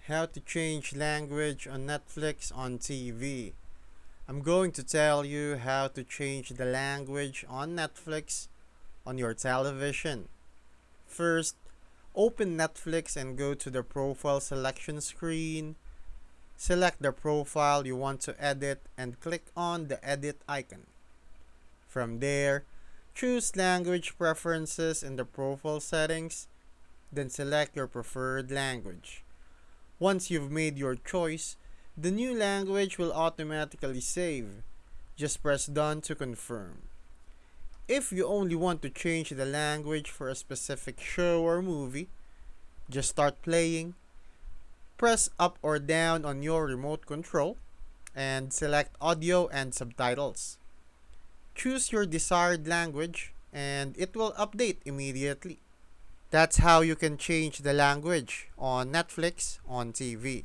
How to change language on Netflix on TV. I'm going to tell you how to change the language on Netflix on your television. First, open Netflix and go to the profile selection screen. Select the profile you want to edit and click on the edit icon. From there, choose language preferences in the profile settings, then select your preferred language. Once you've made your choice, the new language will automatically save. Just press done to confirm. If you only want to change the language for a specific show or movie, just start playing. Press up or down on your remote control and select audio and subtitles. Choose your desired language and it will update immediately. That's how you can change the language on Netflix on TV.